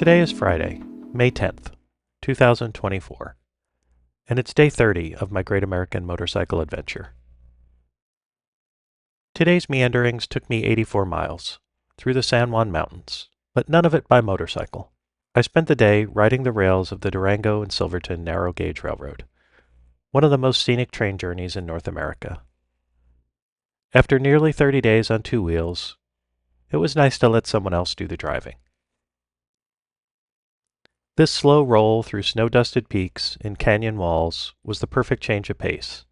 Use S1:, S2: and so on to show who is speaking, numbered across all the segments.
S1: Today is Friday, May 10th, 2024, and it's day 30 of my Great American Motorcycle Adventure. Today's meanderings took me 84 miles, through the San Juan Mountains, but none of it by motorcycle. I spent the day riding the rails of the Durango and Silverton narrow gauge railroad, one of the most scenic train journeys in North America. After nearly 30 days on two wheels, it was nice to let someone else do the driving. This slow roll through snow-dusted peaks and canyon walls was the perfect change of pace,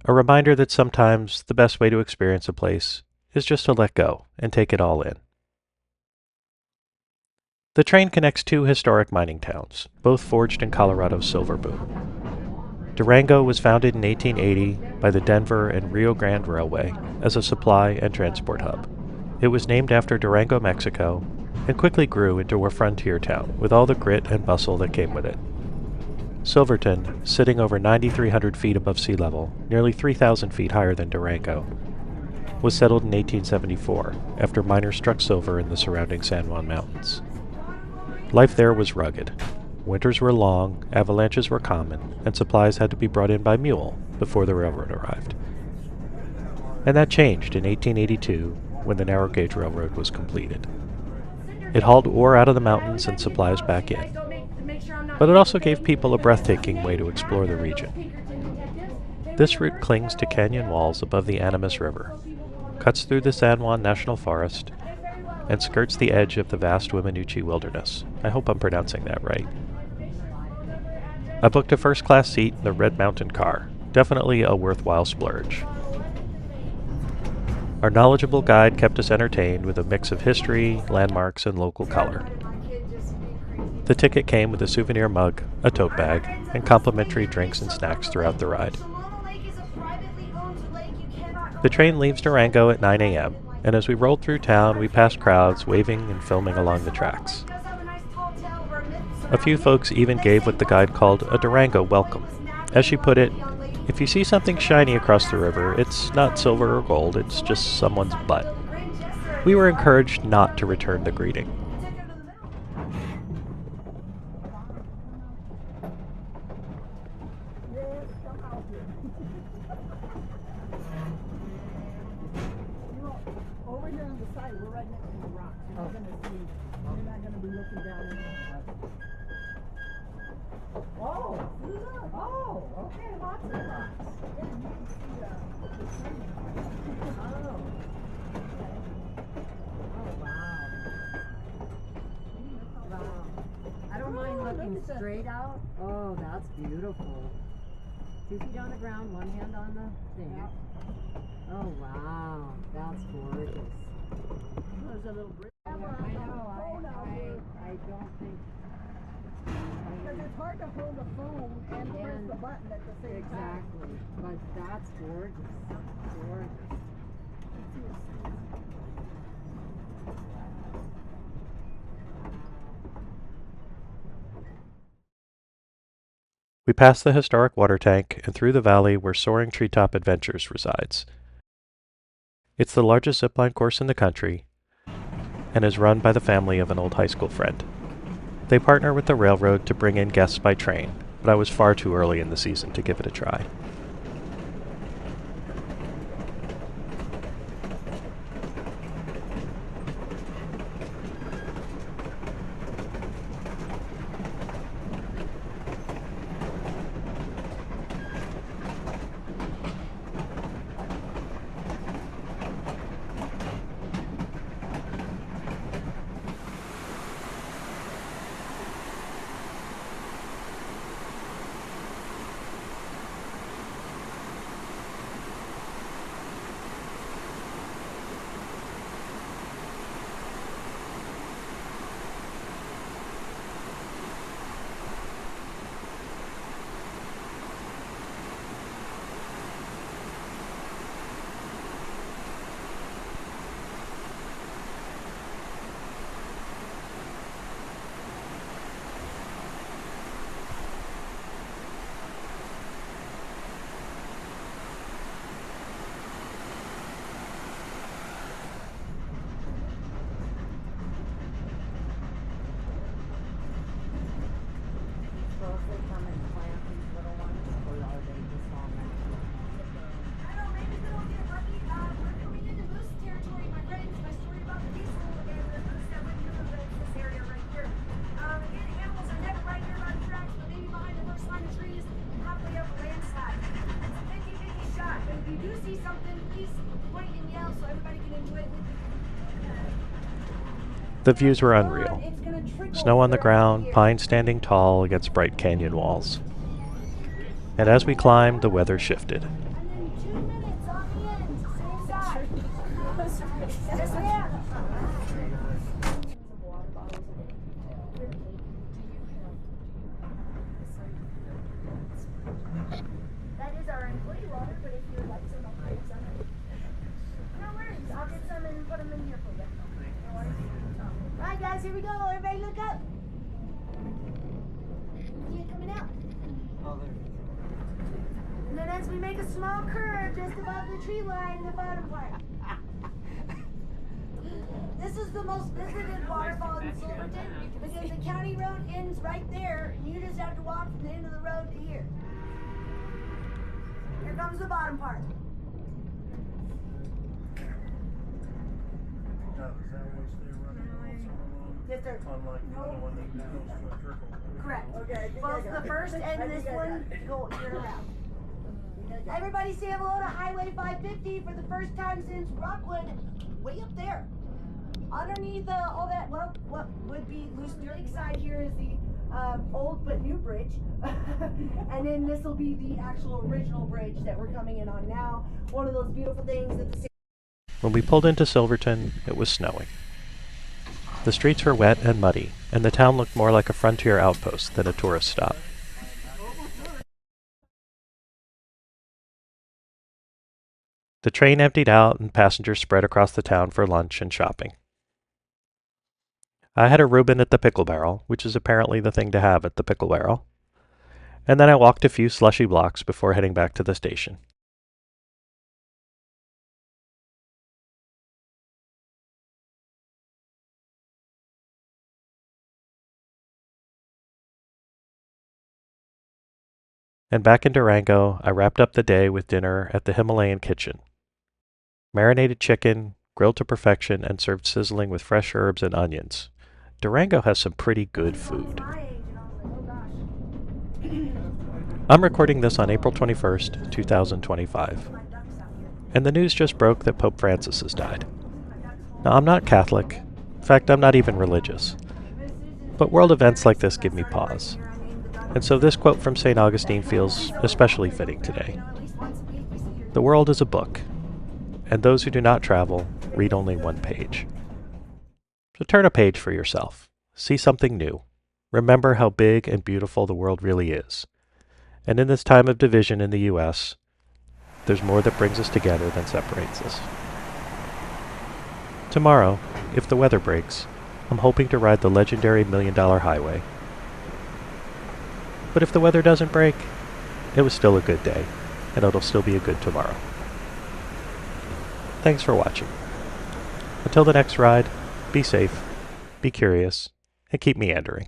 S1: a reminder that sometimes the best way to experience a place is just to let go and take it all in. The train connects two historic mining towns, both forged in Colorado's silver boom. Durango was founded in 1880 by the Denver and Rio Grande Railway as a supply and transport hub. It was named after Durango, Mexico, and quickly grew into a frontier town with all the grit and bustle that came with it. Silverton, sitting over 9,300 feet above sea level, nearly 3,000 feet higher than Durango, was settled in 1874 after miners struck silver in the surrounding San Juan Mountains. Life there was rugged. Winters were long, avalanches were common, and supplies had to be brought in by mule before the railroad arrived. And that changed in 1882 when the narrow gauge railroad was completed. It hauled ore out of the mountains and supplies back in, but it also gave people a breathtaking way to explore the region. This route clings to canyon walls above the Animas River, cuts through the San Juan National Forest, and skirts the edge of the vast Weminuche Wilderness. I hope I'm pronouncing that right. I booked a first-class seat in the Red Mountain car, definitely a worthwhile splurge. Our knowledgeable guide kept us entertained with a mix of history, landmarks, and local color. The ticket came with a souvenir mug, a tote bag, and complimentary drinks and snacks throughout the ride. The train leaves Durango at 9 a.m., and as we rolled through town, we passed crowds waving and filming along the tracks. A few folks even gave what the guide called a Durango welcome. As she put it, if you see something shiny across the river, it's not silver or gold, it's just someone's butt. We were encouraged not to return the greeting.
S2: Over here on the side, we're right next to the rocks. You're not going to see, you're not going to be looking down in Oh, look. Oh, okay, lots of rocks. Yeah, you can see the canyon. Oh, okay. Oh, wow. Wow. I don't mind looking straight out. Oh, that's beautiful. 2 feet on the ground, one hand on the thing. Yep. Oh, wow. That's gorgeous. There's a little bridge. I know. I don't think. Because it's hard to hold the phone and press the button at the same time. Exactly. But that's gorgeous. Gorgeous.
S1: We passed the historic water tank and through the valley where Soaring Treetop Adventures resides. It's the largest zipline course in the country and is run by the family of an old high school friend. They partner with the railroad to bring in guests by train, but I was far too early in the season to give it a try. The views were unreal. Snow on the ground, pines standing tall against bright canyon walls. And as we climbed, the weather shifted.
S3: That is our employee water, but if you would like some, I'll bring some. No worries, I'll get some and put them in here for you. No worries. Alright guys, here we go. Everybody look up. See it coming out.
S4: Oh, there.
S3: And then as we make a small curve just above the tree line in the bottom part. This is the most visited waterfall in Silverton because the county road ends right there and you just have to walk from the end of the road to here. Here comes the bottom part.
S4: Now, does that one stay running also along?
S3: Yes, sir.
S4: Unlike the other one that goes to a trickle.
S3: Correct. Okay. Both the first and this one go year round. Everybody say hello to Highway 550 for the first time since Rockwood, way up there. Underneath all that, well, what would be Loose Lakeside here is the old but new bridge. And then this will be the actual original bridge that we're coming in on now. One of those beautiful things that the
S1: When we pulled into Silverton, it was snowing. The streets were wet and muddy, and the town looked more like a frontier outpost than a tourist stop. The train emptied out and passengers spread across the town for lunch and shopping. I had a Reuben at the Pickle Barrel, which is apparently the thing to have at the Pickle Barrel, and then I walked a few slushy blocks before heading back to the station. And back in Durango, I wrapped up the day with dinner at the Himalayan Kitchen. Marinated chicken, grilled to perfection, and served sizzling with fresh herbs and onions. Durango has some pretty good food. I'm recording this on April 21st, 2025. And the news just broke that Pope Francis has died. Now, I'm not Catholic. In fact, I'm not even religious. But world events like this give me pause. And so this quote from St. Augustine feels especially fitting today. The world is a book, and those who do not travel read only one page. So turn a page for yourself. See something new. Remember how big and beautiful the world really is. And in this time of division in the U.S., there's more that brings us together than separates us. Tomorrow, if the weather breaks, I'm hoping to ride the legendary $1 Million Highway. But if the weather doesn't break, it was still a good day, and it'll still be a good tomorrow. Thanks for watching. Until the next ride, be safe, be curious, and keep meandering.